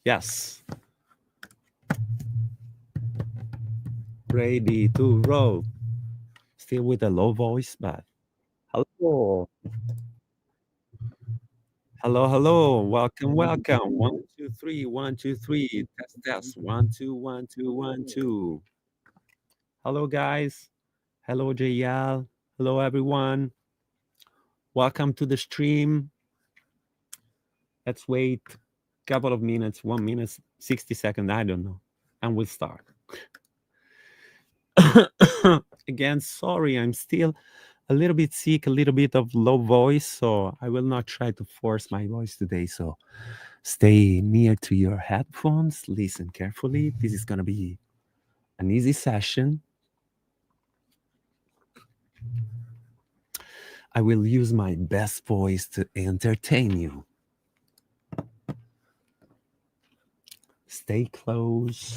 Yes. Ready to roll. Still with a low voice, but hello. Hello, hello. Welcome, welcome. 1, 2, 3, 1, 2, 3. Test, test. 1, 2, 1, 2, 1, 2. Hello, guys. Hello, JL. Hello, everyone. Welcome to the stream. Let's wait a couple of minutes, 1 minute, 60 seconds. I don't know. And we'll start. Again, sorry, I'm still a little bit sick, a little bit of low voice, so I will not try to force my voice today. So stay near to your headphones, listen carefully. This is going to be an easy session. I will use my best voice to entertain you. Stay close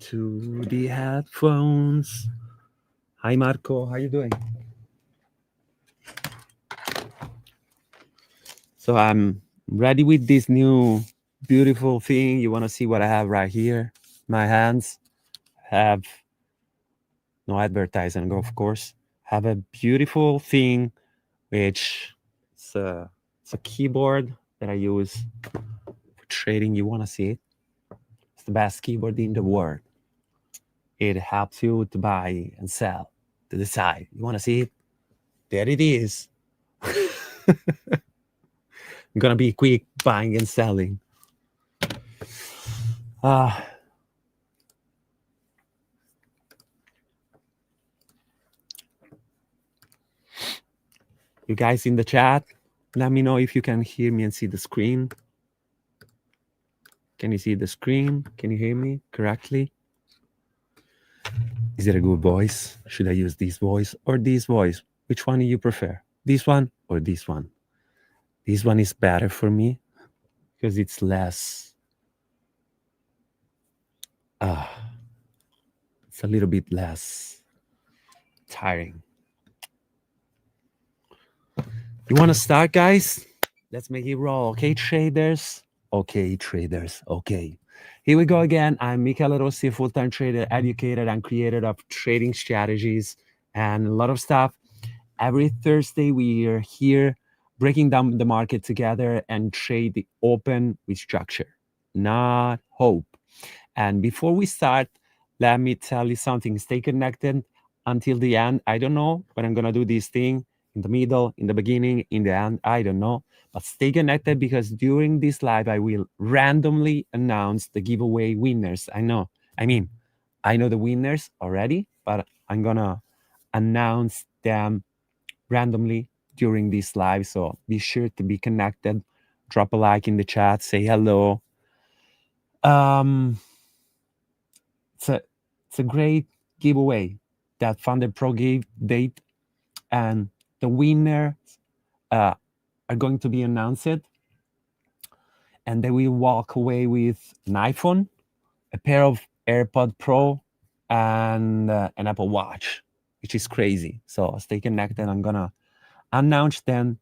to the headphones. Hi, Marco. How you doing? So I'm ready with this new beautiful thing. You want to see what I have right here? My hands have no advertising, of course. Have a beautiful thing, which it's a keyboard that I use for trading. You want to see it? It's the best keyboard in the world. It helps you to buy and sell to the side. You want to see it? There it is. I'm gonna be quick buying and selling. Ah. You guys in the chat, let me know if you can hear me and see the screen. Can you see the screen? Can you hear me correctly? Is it a good voice? Should I use this voice or this voice? Which one do you prefer? This one or this one? This one is better for me because it's less. It's a little bit less tiring. You want to start, guys? Let's make it roll. Okay, traders? Okay, traders. Okay. Here we go again. I'm Michele Rossi, a full-time trader, educator, and creator of trading strategies and a lot of stuff. Every Thursday, we are here breaking down the market together and trade the open with structure, not hope. And before we start, let me tell you something. Stay connected until the end. I don't know when I'm going to do this thing, in the middle, in the beginning, in the end. I don't know. But stay connected because during this live, I will randomly announce the giveaway winners. I know the winners already, but I'm going to announce them randomly during this live. So be sure to be connected. Drop a like in the chat. Say hello. It's a great giveaway that Funded Pro gave date, and the winner are going to be announced, and they will walk away with an iPhone, a pair of AirPod Pro, and an Apple Watch, which is crazy. So stay connected. I'm gonna announce them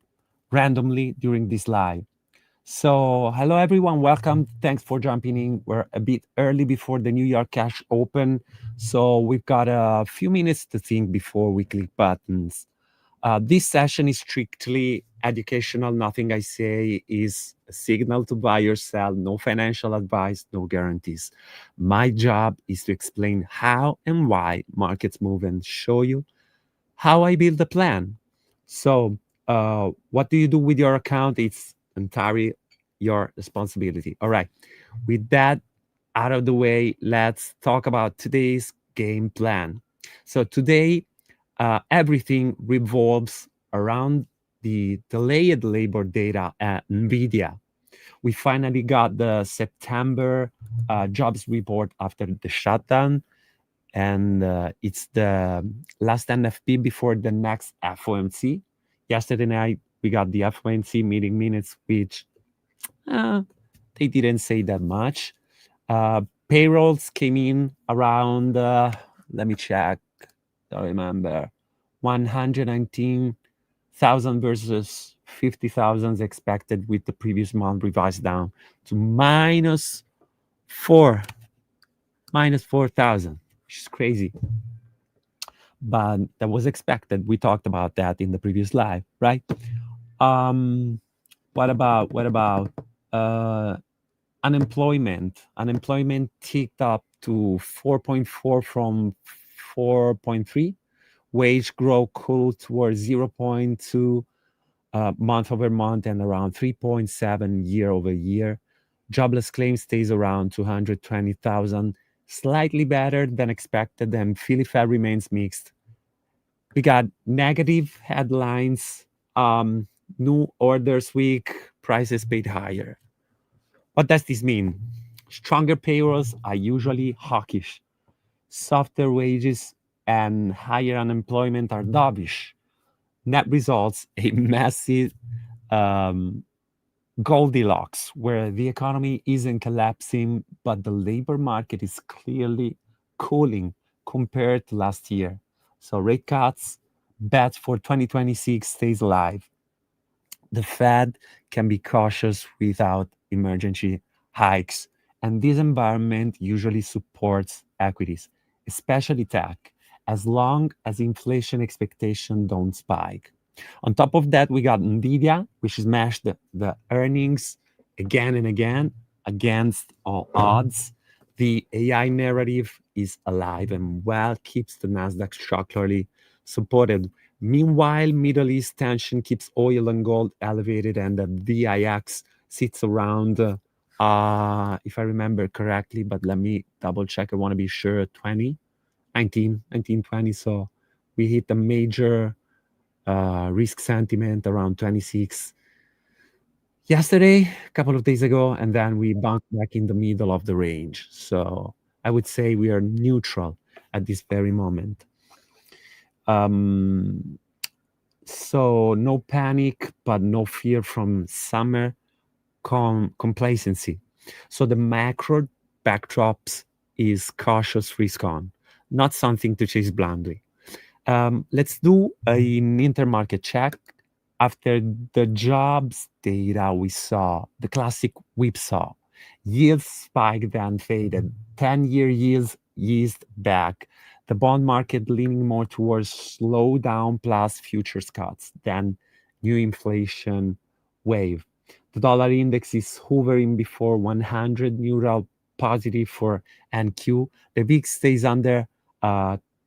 randomly during this live. So, hello everyone, welcome. Thanks for jumping in. We're a bit early before the New York cash open, so we've got a few minutes to think before we click buttons. This session is strictly educational. Nothing I say is a signal to buy or sell. No financial advice, no guarantees. My job is to explain how and why markets move and show you how I build a plan. So, what do you do with your account? It's entirely your responsibility. All right. With that out of the way, let's talk about today's game plan. So, today, everything revolves around the delayed labor data at NVIDIA. We finally got the September jobs report after the shutdown, and it's the last NFP before the next FOMC. Yesterday night, we got the FOMC meeting minutes, which they didn't say that much. Payrolls came in around, let me check, I remember, 119,000 versus 50,000 expected, with the previous month revised down to minus 4,000, which is crazy. But that was expected. We talked about that in the previous live, right? What about unemployment? Unemployment ticked up to 4.4 from 4.3. Wage growth cooled towards 0.2 month over month and around 3.7 year over year. Jobless claim stays around 220,000, slightly better than expected, and Philly Fed remains mixed. We got negative headlines, new orders weak, prices paid higher. What does this mean? Stronger payrolls are usually hawkish. Softer wages and higher unemployment are dovish. Net results a massive Goldilocks, where the economy isn't collapsing, but the labor market is clearly cooling compared to last year. So rate cuts, bet for 2026 stays alive. The Fed can be cautious without emergency hikes, and this environment usually supports equities, especially tech, as long as inflation expectations don't spike. On top of that, we got Nvidia, which smashed the earnings again and again against all odds. The AI narrative is alive and well, keeps the Nasdaq structurally supported. Meanwhile, Middle East tension keeps oil and gold elevated, and the VIX sits around, if I remember correctly, but let me double check. I want to be sure, 1920. So we hit a major risk sentiment around 26 yesterday, a couple of days ago, and then we bounced back in the middle of the range. So I would say we are neutral at this very moment. So no panic, but no fear from summer complacency. So the macro backdrops is cautious risk on, not something to chase blindly. Let's do an intermarket check. After the jobs data we saw, the classic whipsaw, yields spiked then faded, 10-year yields eased back, the bond market leaning more towards slowdown plus futures cuts than new inflation wave. The dollar index is hovering before 100, neutral positive for NQ. The VIX stays under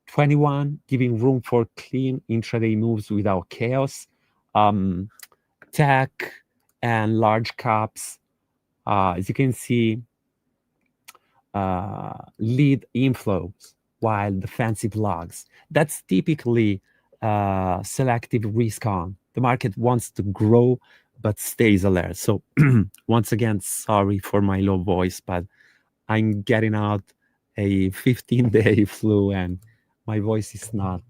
21, giving room for clean intraday moves without chaos. Tech and large caps, as you can see, lead inflows while defensive logs. That's typically selective risk on. The market wants to grow but stays alert. So once again, sorry for my low voice, but I'm getting out a 15-day flu and my voice is not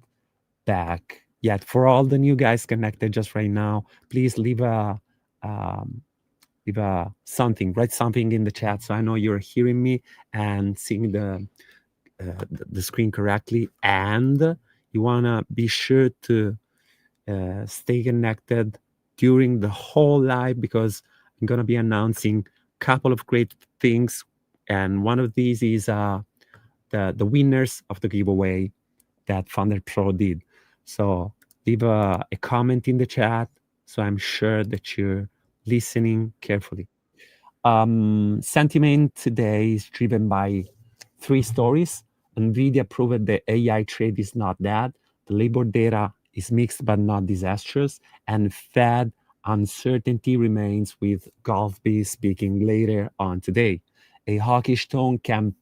back yet. For all the new guys connected just right now, please leave a something, write something in the chat so I know you're hearing me and seeing the screen correctly. And you wanna be sure to stay connected during the whole live, because I'm gonna be announcing a couple of great things, and one of these is the winners of the giveaway that Founder Pro did. So leave a comment in the chat so I'm sure that you're listening carefully. Sentiment today is driven by three stories. Nvidia proved the AI trade is not dead. The labor data is mixed but not disastrous. And Fed uncertainty remains, with Golfby speaking later on today. A hawkish tone can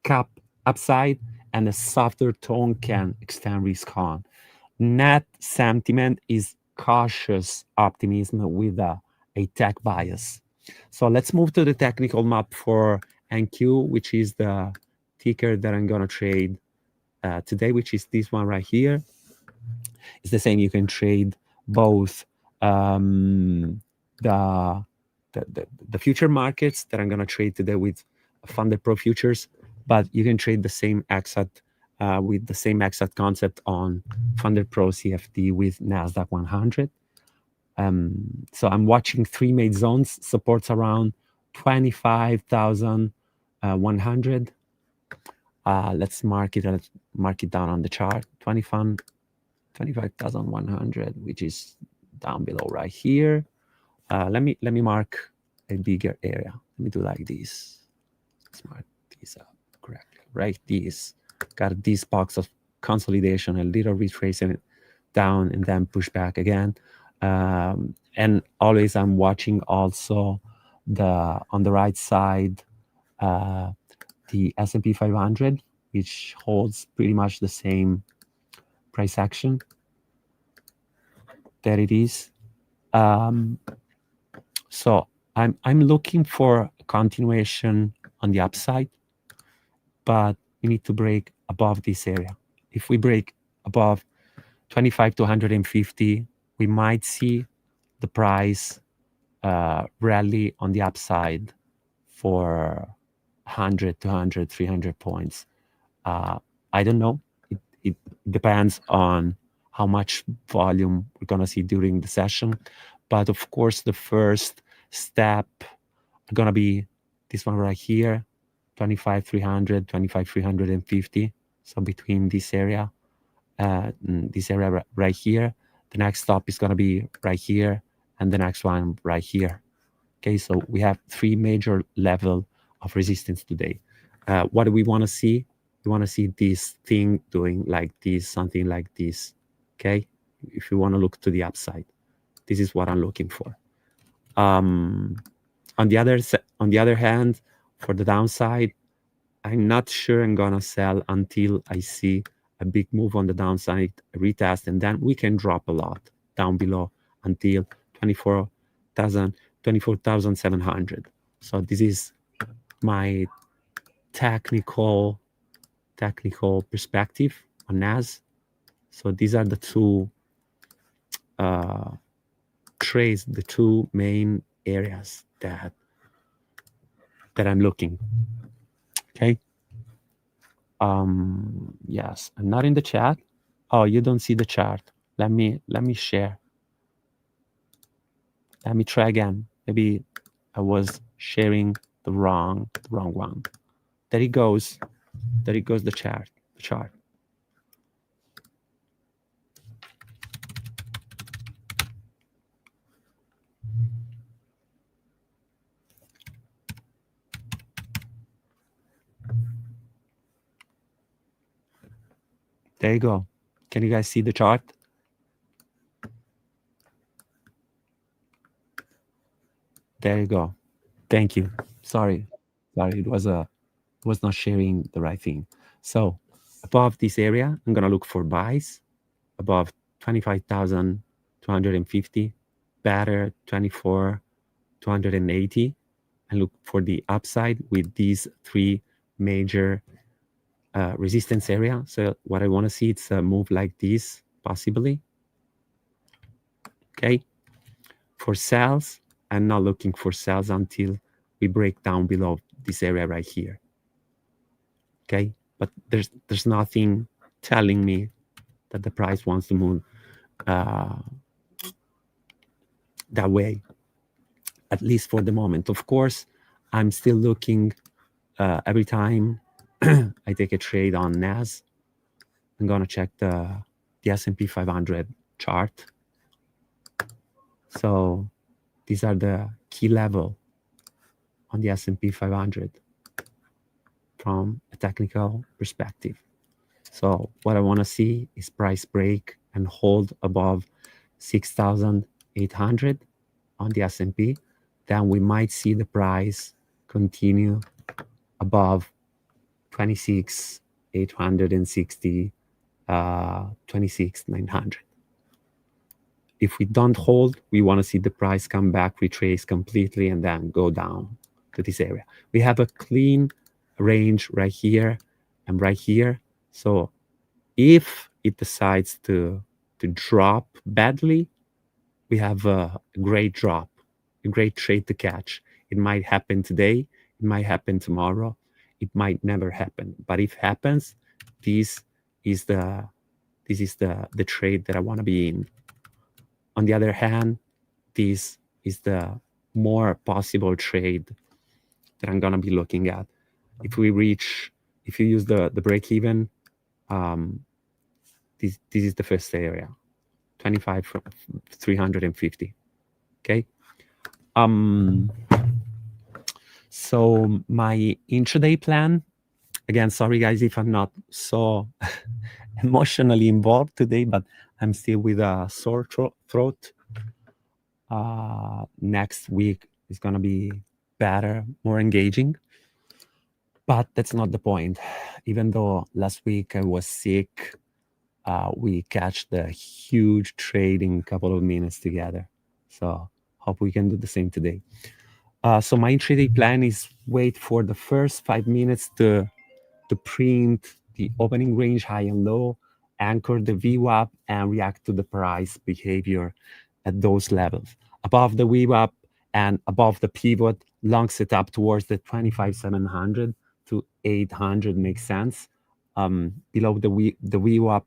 cap upside, and a softer tone can extend risk on. Net sentiment is cautious optimism with a tech bias. So let's move to the technical map for NQ, which is the ticker that I'm going to trade today, which is this one right here. It's the same. You can trade both the future markets that I'm going to trade today with Funded Pro futures, but you can trade the same exact with the same exact concept on Funded Pro CFD with Nasdaq 100. So I'm watching three main zones, supports around 25,100. Let's mark it down on the chart. 25,100, which is down below right here. Let me mark a bigger area. Let me do like this. Let's mark this up correctly. Right, this got this box of consolidation, a little retracing it down, and then push back again. And always I'm watching also on the right side the S&P 500, which holds pretty much the same price action. There it is. So I'm looking for a continuation on the upside, but we need to break above this area. If we break above 25 to 150, we might see the price rally on the upside for 100, 200, 300 points. I don't know. It depends on how much volume we're going to see during the session. But of course, the first step are going to be this one right here, 25,300, 25,350. So between this area right here, the next stop is going to be right here, and the next one right here. Okay, so we have three major level of resistance today. What do we want to see? We want to see this thing doing like this, something like this. Okay, if you want to look to the upside, this is what I'm looking for. On the other hand, for the downside, I'm not sure I'm gonna sell until I see a big move on the downside, a retest, and then we can drop a lot down below until 24,700. So this is my technical perspective on NAS. So these are the two trades, the two main areas that I'm looking. Okay. Yes, I'm not in the chat. Oh, you don't see the chart. Let me share. Let me try again. Maybe I was sharing the wrong one. There it goes. There it goes, the chart. There you go. Can you guys see the chart? There you go. Thank you. Sorry, it was not sharing the right thing. So above this area, I'm gonna look for buys above 25,250, better 24,280, and look for the upside with these three major resistance area. So what I want to see, it's a move like this, possibly. Okay. For sells, I'm not looking for sells until we break down below this area right here. Okay. But there's nothing telling me that the price wants to move that way, at least for the moment. Of course, I'm still looking every time I take a trade on NAS. I'm gonna check the S&P 500 chart. So these are the key level on the S&P 500 from a technical perspective. So what I want to see is price break and hold above 6,800 on the S&P. Then we might see the price continue above 26,860, 26,900. If we don't hold, we want to see the price come back, retrace completely, and then go down to this area. We have a clean range right here and right here. So if it decides to drop badly, we have a great drop, a great trade to catch. It might happen today, it might happen tomorrow, it might never happen. But if it happens, this is the trade that I want to be in. On the other hand, this is the more possible trade that I'm gonna be looking at. If we reach, if you use the break even, this is the first area, 25 from 350. Okay. So my intraday plan, again, sorry guys if I'm not so emotionally involved today, but I'm still with a sore throat. Next week is gonna be better, more engaging, but that's not the point. Even though last week I was sick, we catch the huge trade in a couple of minutes together. So hope we can do the same today. So my intraday plan is wait for the first 5 minutes to print the opening range high and low, anchor the VWAP, and react to the price behavior at those levels. Above the VWAP and above the pivot, long setup towards the 25,700 to 800 makes sense. Below the VWAP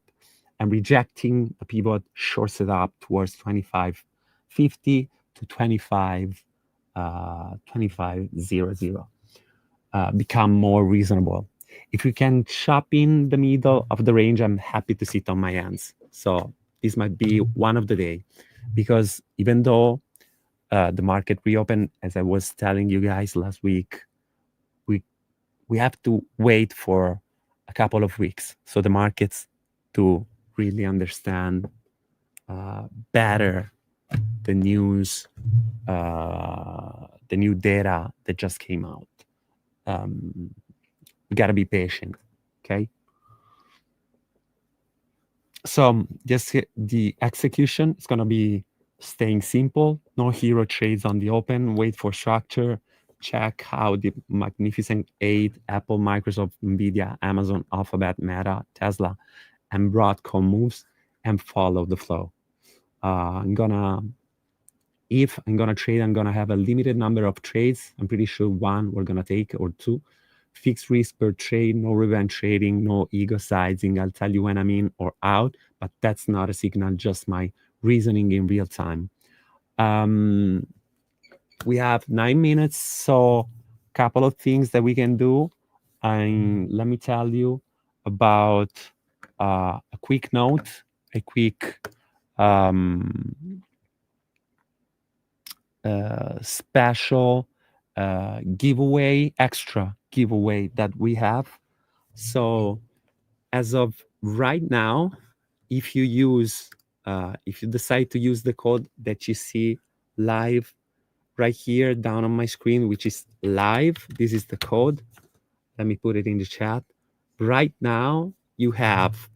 and rejecting the pivot, short setup towards 2550 to 2500. Become more reasonable. If we can chop in the middle of the range, I'm happy to sit on my hands. So this might be one of the day, because even though the market reopened, as I was telling you guys last week, we have to wait for a couple of weeks so the markets to really understand better the news, the new data that just came out. We gotta be patient, okay? So just the execution is gonna be staying simple, no hero trades on the open, wait for structure, check how the Magnificent Eight, Apple, Microsoft, Nvidia, Amazon, Alphabet, Meta, Tesla, and Broadcom moves, and follow the flow. If I'm gonna trade, I'm gonna have a limited number of trades. I'm pretty sure one we're gonna take or two. Fixed risk per trade, no revenge trading, no ego sizing. I'll tell you when I'm in or out, but that's not a signal, just my reasoning in real time. We have 9 minutes, so a couple of things that we can do. And let me tell you about a quick note, a quick special extra giveaway that we have. So as of right now, if you decide to use the code that you see live right here down on my screen, which is live, this is the code. Let me put it in the chat. Right now, you have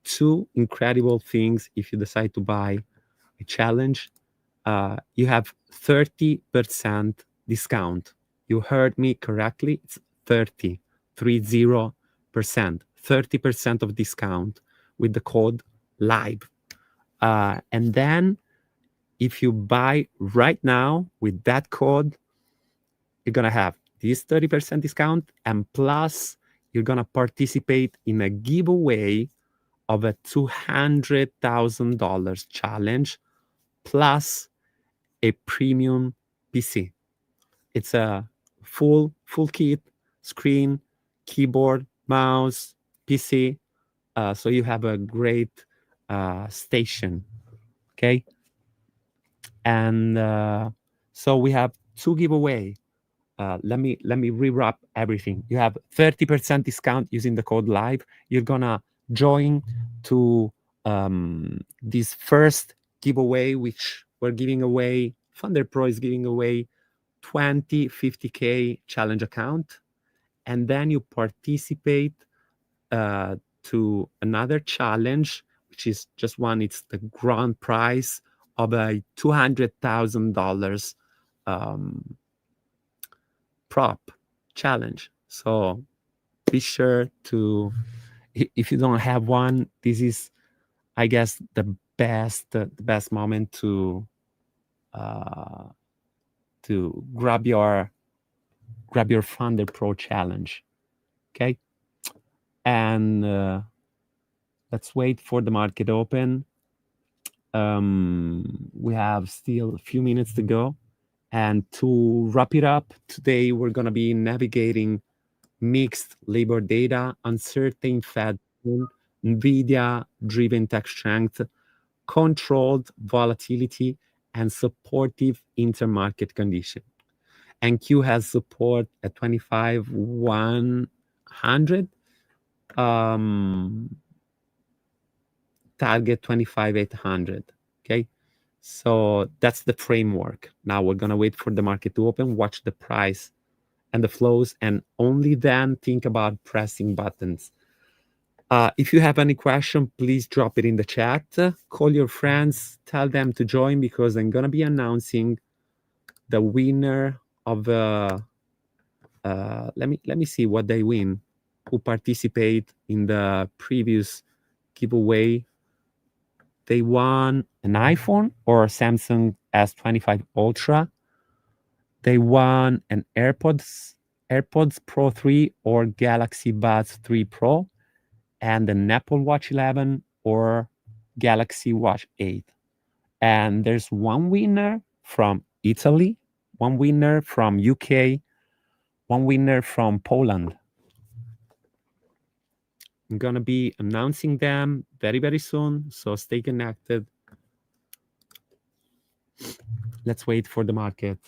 two incredible things. If you decide to buy a challenge, you have 30% discount. You heard me correctly. It's 30%, 30% of discount with the code live. And then if you buy right now with that code, you're going to have this 30% discount, and plus you're going to participate in a giveaway of a $200,000 challenge plus a premium PC. It's a full kit, screen, keyboard, mouse, PC. So you have a great station, okay? And so we have two giveaway. Let me rewrap everything. You have 30% discount using the code live. You're gonna join to this first giveaway, which we're giving away. Funder Pro is giving away 50K challenge account, and then you participate to another challenge, which is just one. It's the grand prize of a $200,000 prop challenge. So be sure to, if you don't have one, this is, I guess, the best moment to grab your Funder Pro challenge. Okay, and let's wait for the market open. We have still a few minutes to go. And to wrap it up, today we're going to be navigating mixed labor data, uncertain Fed, NVIDIA-driven tech strength, controlled volatility, and supportive intermarket condition. And Q has support at 25,100, target 25,800. Okay, so that's the framework. Now we're gonna wait for the market to open, watch the price and the flows, and only then think about pressing buttons. If you have any question, please drop it in the chat. Call your friends, tell them to join, because I'm gonna be announcing the winner of let me see what they win, who participate in the previous giveaway. They won an iPhone or a Samsung S25 Ultra. They won an AirPods Pro 3 or Galaxy Buds 3 Pro, and an Apple Watch 11 or Galaxy Watch 8. And there's one winner from Italy, one winner from UK, one winner from Poland. I'm gonna be announcing them very, very soon, so stay connected. Let's wait for the market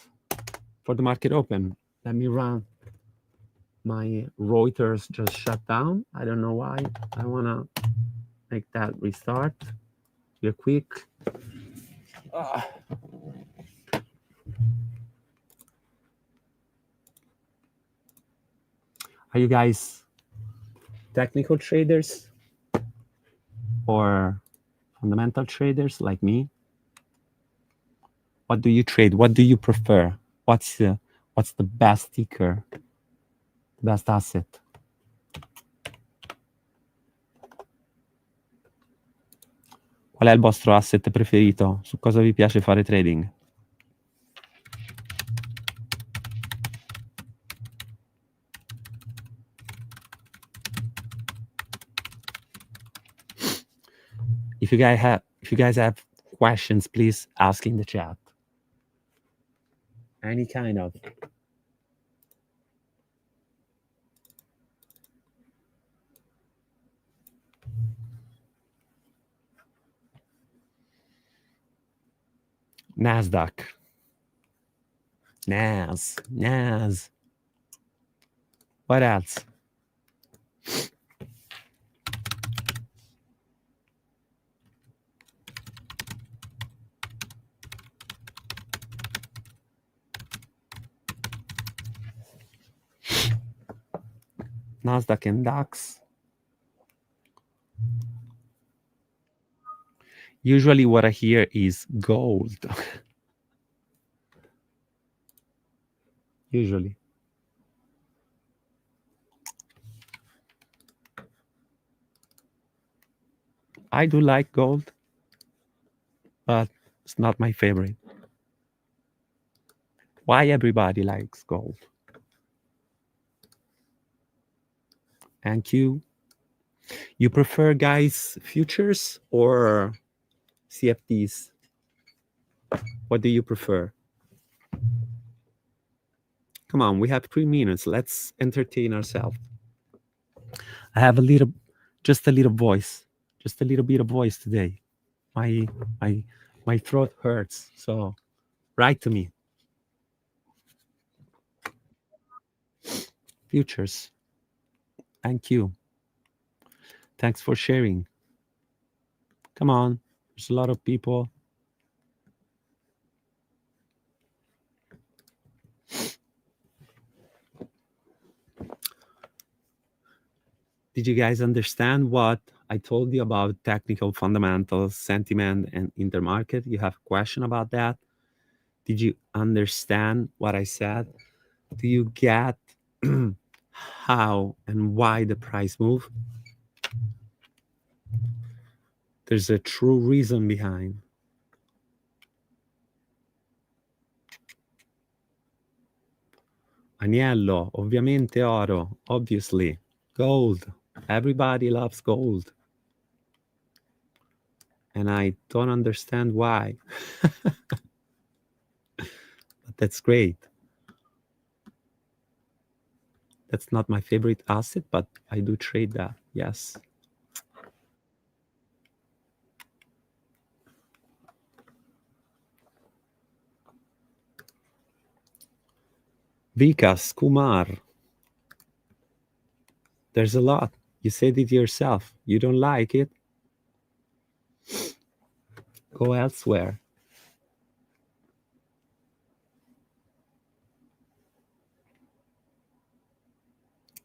open. Let me run. My Reuters just shut down. I don't know why. I wanna make that restart real quick. Are you guys technical traders or fundamental traders like me? What do you trade? What do you prefer? What's the best ticker, best asset? Qual è il vostro asset preferito? Su cosa vi piace fare trading? If you guys have questions, please ask in the chat. Any kind of. Nasdaq. Nas. What else? Nasdaq and DAX. Usually what I hear is gold. Usually. I do like gold, but it's not my favorite. Why everybody likes gold? Thank you. You prefer, guys, futures or CFDs? What do you prefer? Come on, we have 3 minutes. Let's entertain ourselves. I have just a little voice, just a little bit of voice today. My throat hurts, so write to me. Futures. Thank you. Thanks for sharing. Come on, there's a lot of people. Did you guys understand what I told you about technical fundamentals, sentiment, and intermarket? You have a question about that? Did you understand what I said? Do you get how and why the price move? There's a true reason behind. Agnello, ovviamente oro, obviously. Gold. Everybody loves gold. and I don't understand why. But that's great. That's not my favorite asset, but I do trade that. Yes. Vikas Kumar. There's a lot. You said it yourself. You don't like it? Go elsewhere.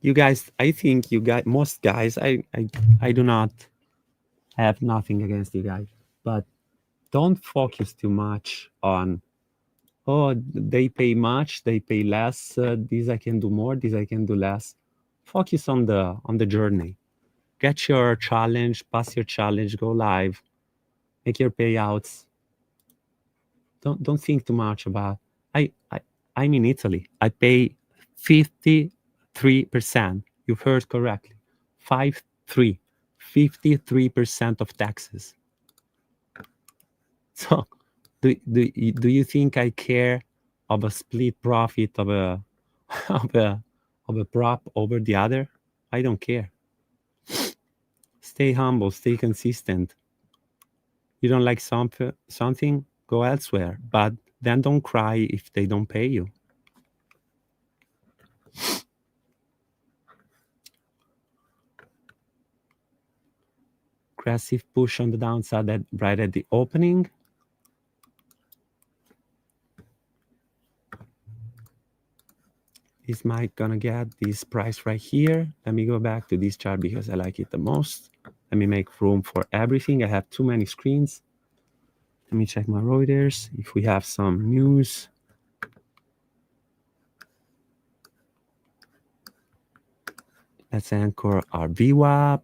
You guys, I think you guys, most guys, I do not have nothing against you guys, but don't focus too much on, oh, they pay much, they pay less, this I can do more, this I can do less. Focus on the journey. Get your challenge, pass your challenge, go live, make your payouts. Don't think too much about. I'm in Italy. I pay 53%. You've heard correctly. 53. 53% of taxes. So do you think I care of a split profit of a of a of a prop over the other? I don't care. Stay humble, stay consistent. You don't like something, go elsewhere. But then don't cry if they don't pay you. Aggressive push on the downside right at the opening. Is Mike gonna get this price right here? Let me go back to this chart because I like it the most. Let me make room for everything. I have too many screens. Let me check my Reuters if we have some news. Let's anchor our VWAP.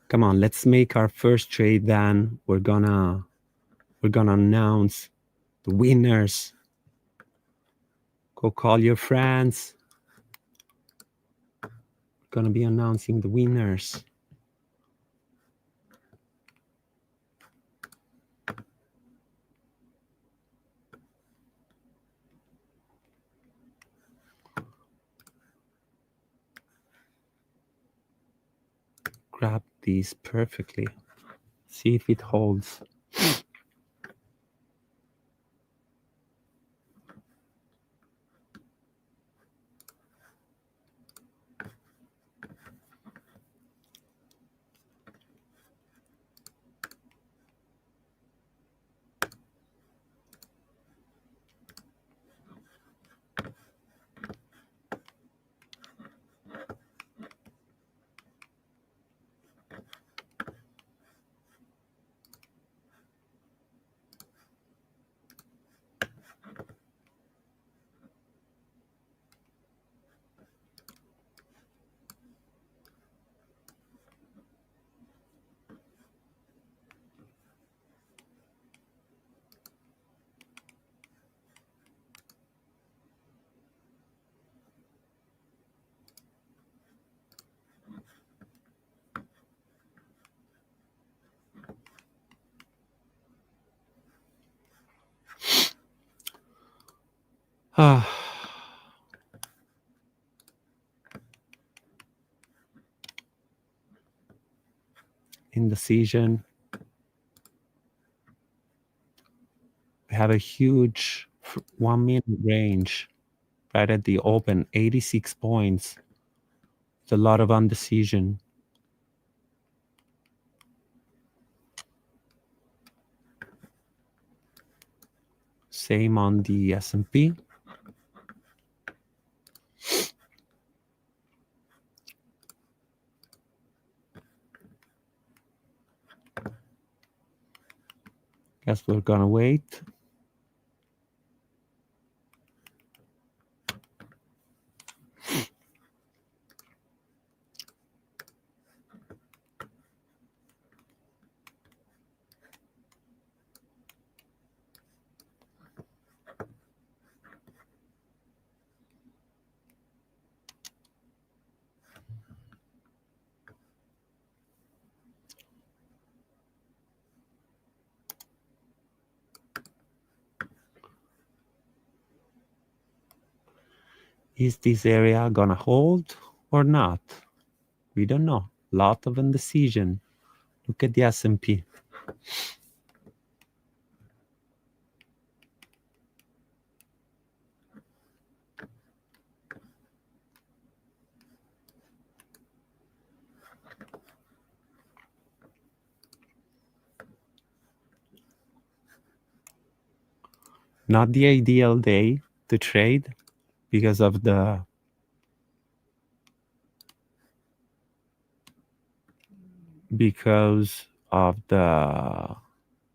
Come on, let's make our first trade then. We're gonna announce the winners. Go call your friends. We're gonna be announcing the winners. Grab these perfectly. See if it holds. Indecision. We have a huge 1 minute range right at the open, 86 points. It's a lot of indecision. Same on the S&P. Guess we're gonna wait. Is this area gonna hold or not? We don't know. Lot of indecision. Look at the S&P. Not the ideal day to trade because of the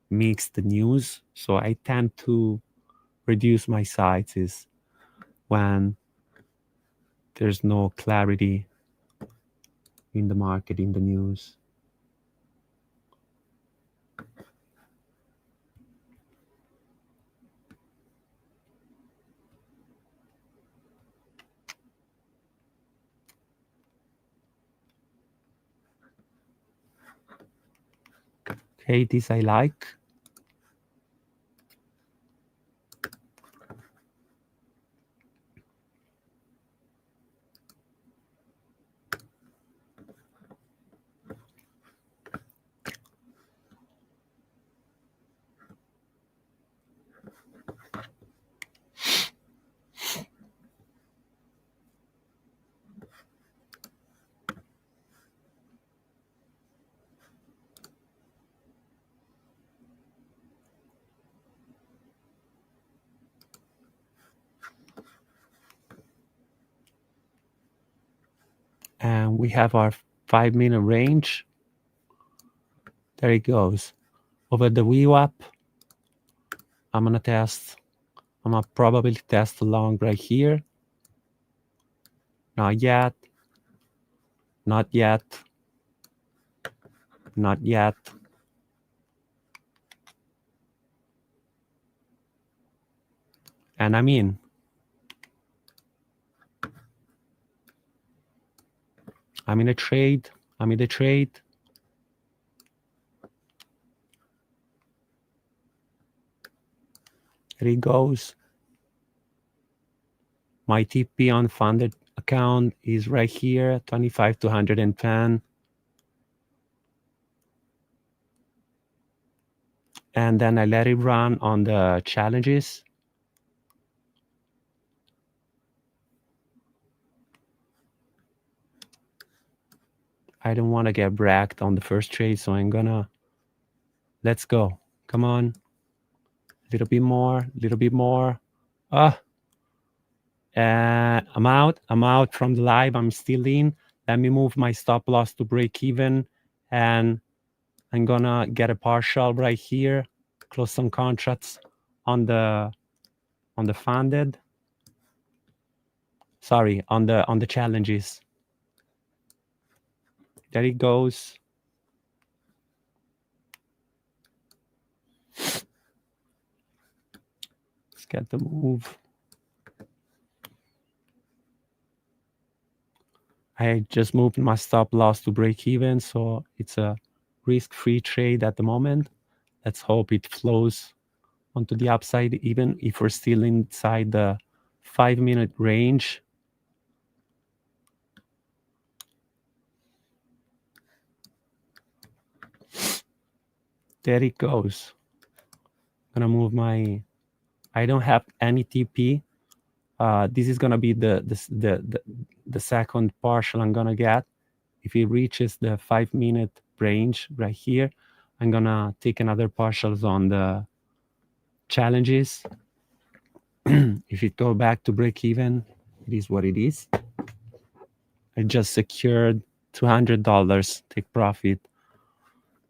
mixed news. So I tend to reduce my sizes when there's no clarity in the market, in the news. Okay, this I like. And we have our 5-minute range. There it goes. Over the VWAP, I'm gonna probably test long right here. Not yet. Not yet. Not yet. And I'm in. I'm in a trade. I'm in the trade. There it goes. My TP on funded account is right here, 25 to 110. And then I let it run on the challenges. I don't want to get bragged on the first trade, so I'm gonna, let's go. Come on. A little bit more, little bit more. I'm out from the live. I'm still in. Let me move my stop loss to break even. And I'm gonna get a partial right here. Close some contracts on the funded. Sorry, on the challenges. There it goes. Let's get the move. I just moved my stop loss to break even, so it's a risk-free trade at the moment. Let's hope it flows onto the upside, even if we're still inside the 5-minute range. There it goes. I'm gonna move my, I don't have any TP. This is gonna be the second partial I'm gonna get. If it reaches the 5-minute range right here, I'm gonna take another partials on the challenges. If it go back to break even, it is what it is. I just secured $200 take profit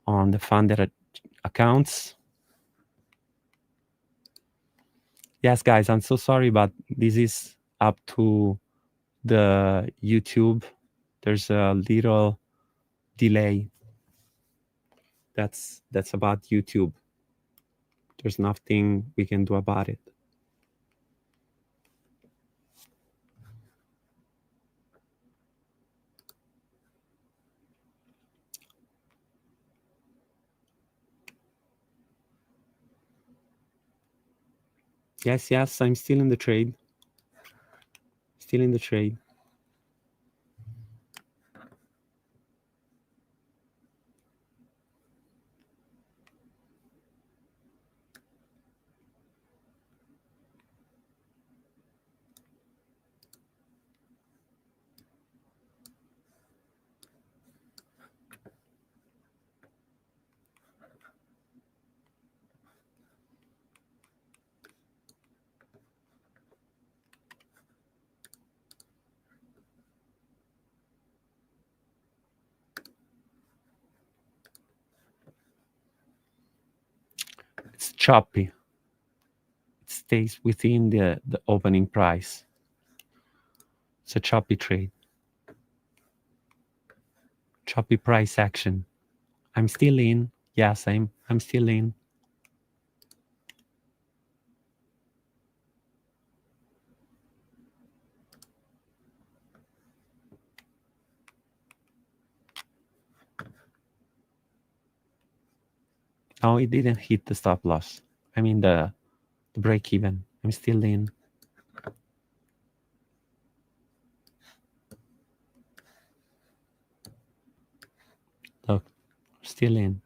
on the funded accounts. Yes, guys, I'm so sorry, but this is up to the YouTube. There's a little delay. That's about YouTube. There's nothing we can do about it. Yes, I'm still in the trade. still in the trade. It's choppy. It stays within the opening price. It's a choppy trade. Choppy price action. I'm still in. Yes, I'm still in. No, it didn't hit the stop loss. I mean the break even. I'm still in. Look, still in.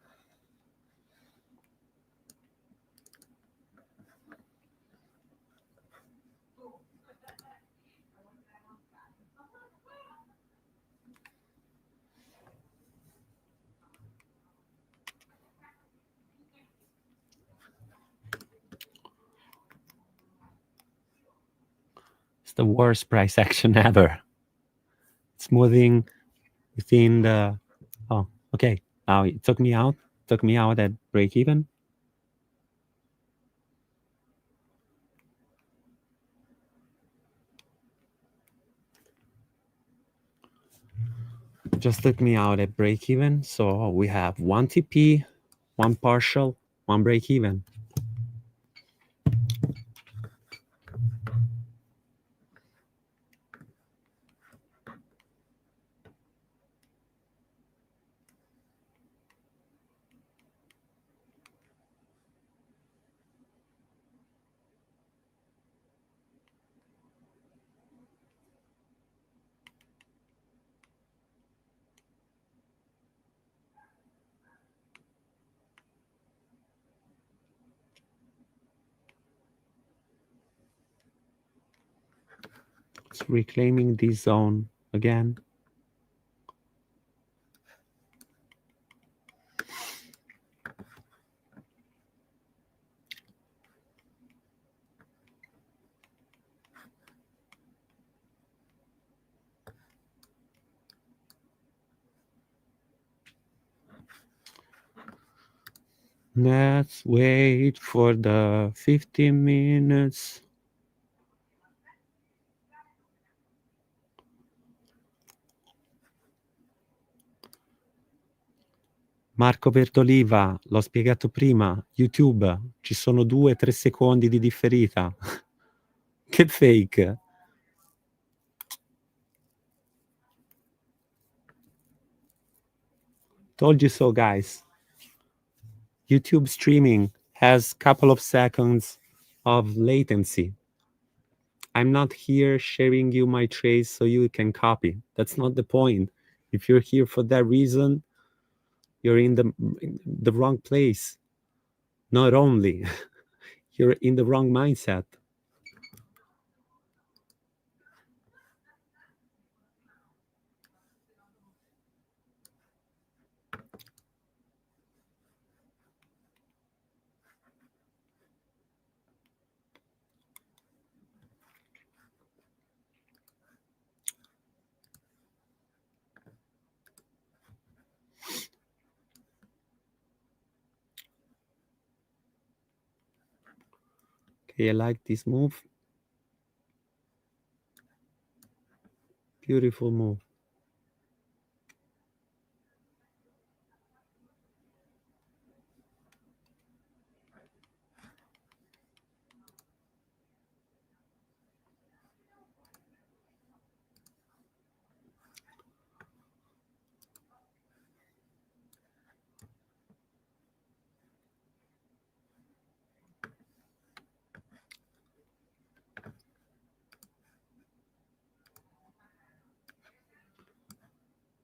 It's the worst price action ever. It's moving within the. Oh, okay. Now it took me out. Took me out at break even. Just took me out at break even. So we have one TP, one partial, one break even. It's reclaiming this zone again. Let's wait for the 15 minutes. Marco Verdoliva, l'ho spiegato prima, YouTube, ci sono 2-3 secondi di differita. Che fake. Told you so, guys. YouTube streaming has a couple of seconds of latency. I'm not here sharing you my trades so you can copy. That's not the point. If you're here for that reason, you're in the wrong place. Not only, you're in the wrong mindset. Okay, I like this move. Beautiful move.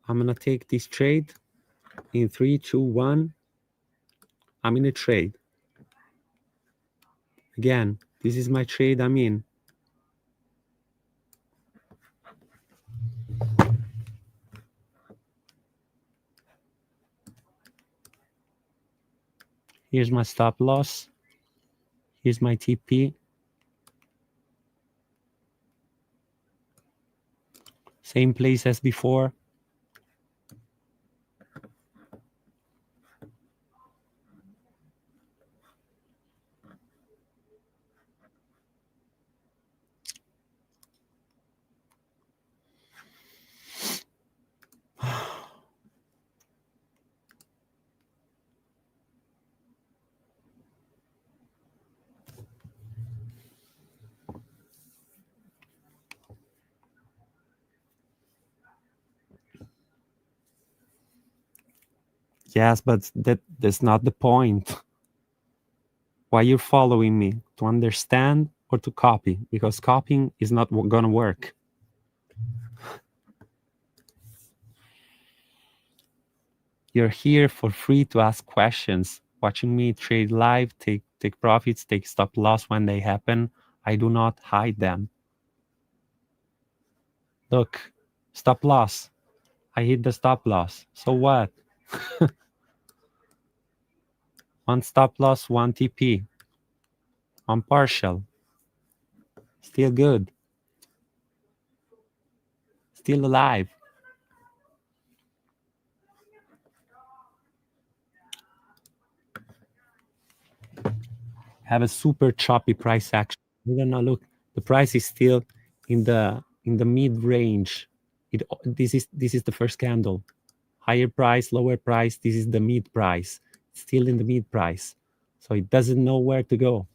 I'm gonna take this trade in 3, 2, 1. I'm in a trade. Again, this is my trade I'm in. Here's my stop loss. Here's my TP. Same place as before. Yes, but that's not the point. Why you're following me? To understand or to copy? Because copying is not gonna work. You're here for free to ask questions. Watching me trade live, take profits, take stop loss when they happen. I do not hide them. Look, stop loss. I hit the stop loss. So what? One stop loss, one TP. I'm partial. Still good. Still alive. Have a super choppy price action. No, no, look, the price is still in the mid range. This is the first candle. Higher price, lower price. This is the mid price. Still in the mid price, so it doesn't know where to go.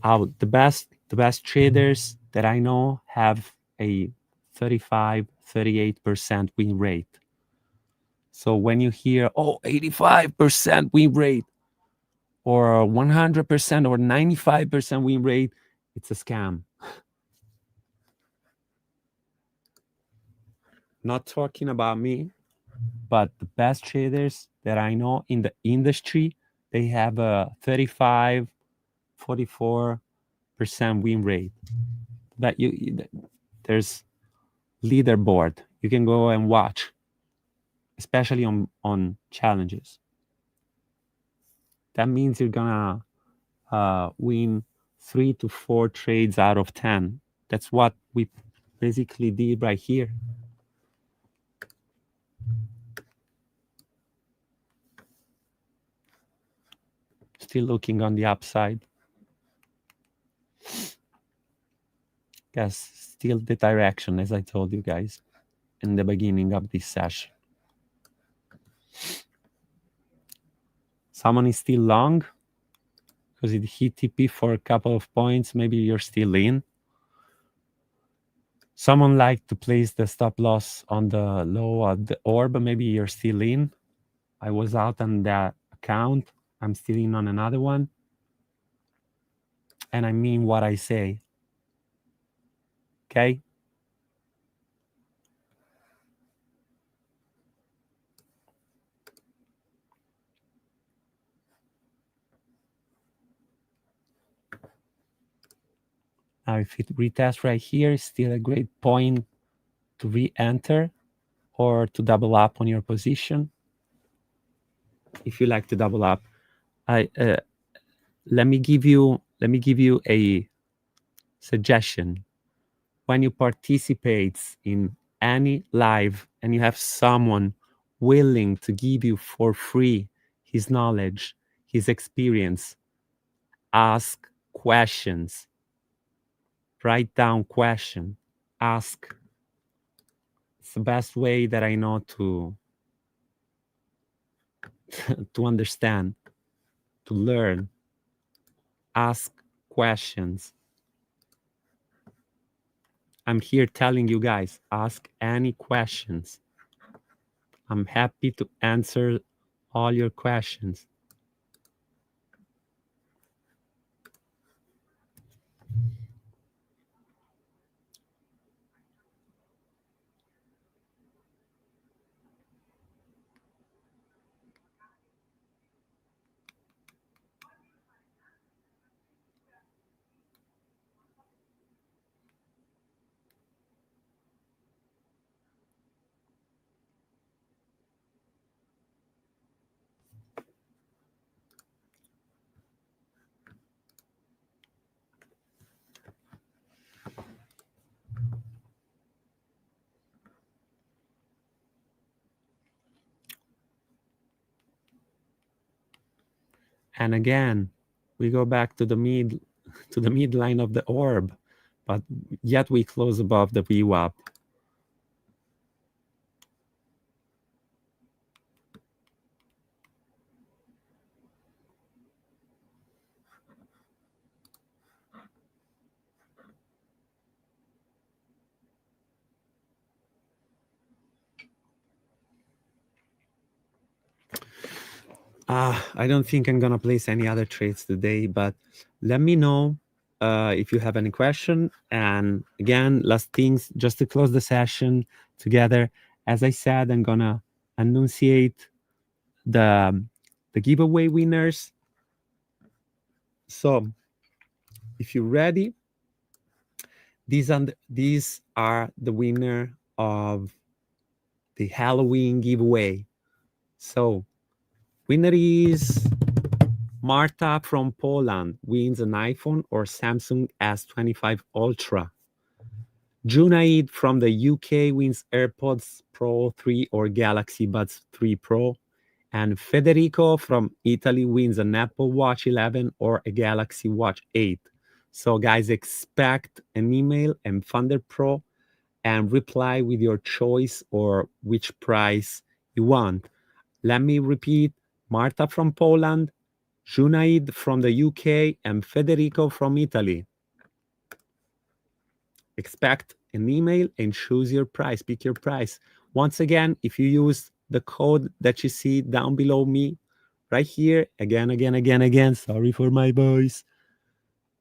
The best traders that I know have a 35-38% win rate. So when you hear, oh, 85% win rate or 100% or 95% win rate, it's a scam. Not talking about me, but the best traders that I know in the industry, they have a 35-44% win rate. That there's leaderboard. You can go and watch, especially on challenges. That means you're gonna win 3 to 4 trades out of 10. That's what we basically did right here. Still looking on the upside. Yes, still the direction, as I told you guys in the beginning of this session. Someone is still long because it hit TP for a couple of points. Maybe you're still in. Someone like to place the stop loss on the low of the orb. Maybe you're still in. I was out on that account. I'm still in on another one. And I mean what I say. Okay? Now, if it retests right here, it's still a great point to re-enter or to double up on your position. If you like to double up, let me give you a suggestion. When you participate in any live and you have someone willing to give you for free his knowledge, his experience, ask questions, write down question, ask. It's the best way that I know to to understand, to learn. Ask questions. I'm here telling you guys, ask any questions. I'm happy to answer all your questions. And again, we go back to the midline of the orb, but yet we close above the VWAP. I don't think I'm gonna place any other trades today, but let me know if you have any question. And again, last things, just to close the session together. As I said, I'm gonna enunciate the giveaway winners. So if you're ready, these are the winner of the Halloween giveaway. So winner is Marta from Poland, wins an iPhone or Samsung S25 Ultra. Junaid from the UK wins AirPods Pro 3 or Galaxy Buds 3 Pro. And Federico from Italy wins an Apple Watch 11 or a Galaxy Watch 8. So guys, expect an email and Thunder Pro and reply with your choice or which price you want. Let me repeat, Marta from Poland, Junaid from the UK, and Federico from Italy. Expect an email and choose your price, pick your price. Once again, if you use the code that you see down below me, right here, again, sorry for my voice.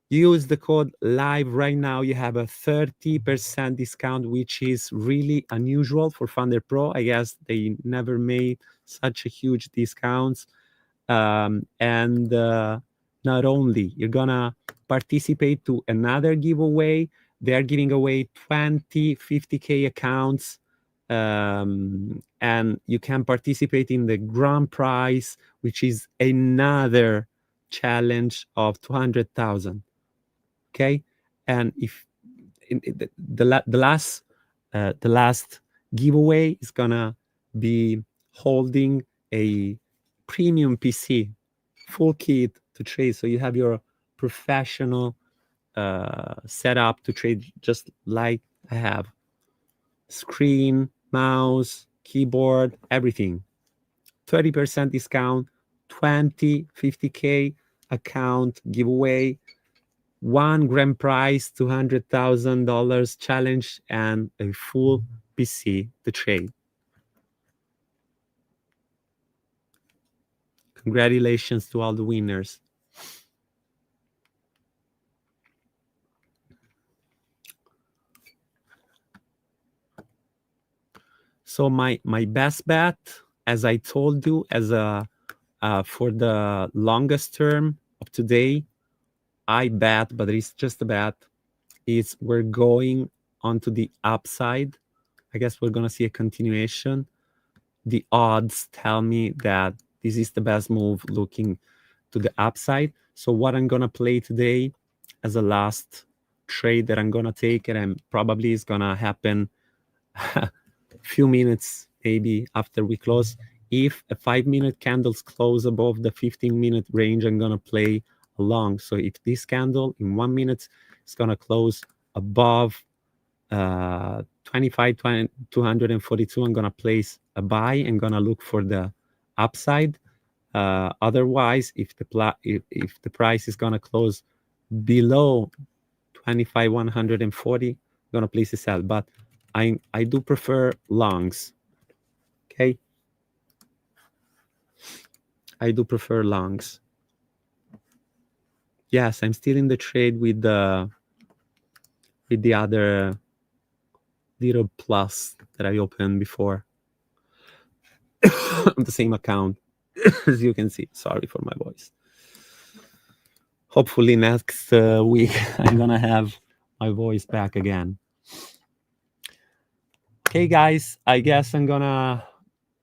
Use the code live right now. You have a 30% discount, which is really unusual for Thunder Pro. I guess they never made such a huge discounts. And not only, you're gonna participate to another giveaway. They're giving away 20 50K accounts, and you can participate in the grand prize, which is another challenge of 200,000. Okay, and if the last giveaway is gonna be holding a premium PC full kit to trade, so you have your professional setup to trade, just like I have: screen, mouse, keyboard, everything. 30% discount, 20 50K account giveaway, one grand prize, $200,000 challenge, and a full PC to trade. Congratulations to all the winners. So my best bet, as I told you, as a for the longest term of today, I bet, but it's just a bet, is we're going onto the upside. I guess we're gonna see a continuation. The odds tell me that this is the best move looking to the upside. So what I'm gonna play today as a last trade that I'm gonna take, and probably is gonna happen a few minutes maybe after we close. If a 5-minute candles close above the 15-minute range, I'm gonna play along. So if this candle in 1 minute is gonna close above 242, I'm gonna place a buy and gonna look for the upside. Otherwise, if the price is gonna close below 25,140, I'm gonna place a sell. But I do prefer longs. Okay, I do prefer longs. Yes, I'm still in the trade with the other little plus that I opened before on the same account. As you can see, sorry for my voice. Hopefully next week I'm gonna have my voice back again. Okay, guys, I guess I'm gonna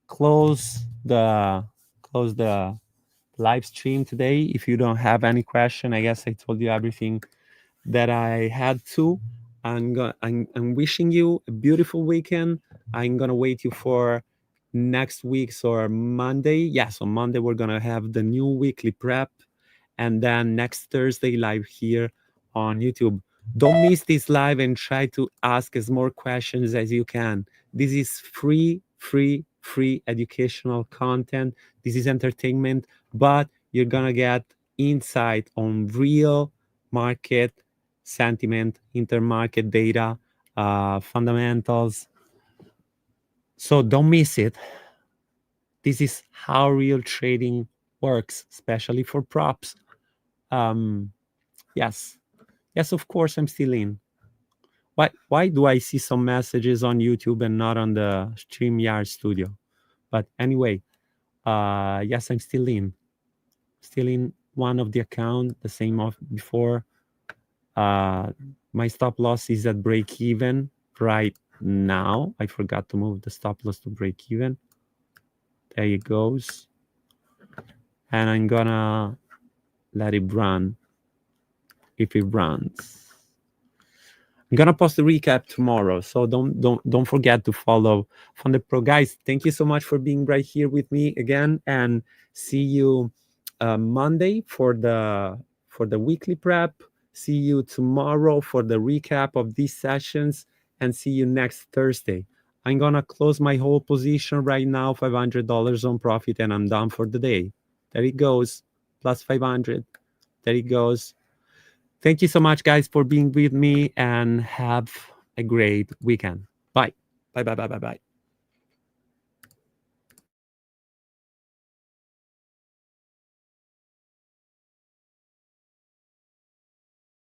close the live stream today. If you don't have any question, I guess I told you everything that I had to. I'm wishing you a beautiful weekend. I'm gonna wait you for next week's or Monday. Yes, on Monday we're gonna have the new weekly prep, and then next Thursday live here on YouTube. Don't miss this live and try to ask as more questions as you can. This is free educational content. This is entertainment, but you're gonna get insight on real market sentiment, intermarket data, fundamentals. So don't miss it. This is how real trading works, especially for props. Yes, of course, I'm still in. Why do I see some messages on YouTube and not on the StreamYard studio? But anyway, yes, I'm still in. Still in one of the account, the same of before. My stop loss is at break even right now. I forgot to move the stop loss to break even. There it goes. And I'm gonna let it run if it runs. I'm gonna post a recap tomorrow, so don't forget to follow Funded Pro. Guys, thank you so much for being right here with me again, and see you Monday for the weekly prep. See you tomorrow for the recap of these sessions, and see you next Thursday. I'm gonna close my whole position right now, $500 on profit, and I'm done for the day. There it goes, plus 500. There it goes. Thank you so much, guys, for being with me, and have a great weekend. Bye. Bye.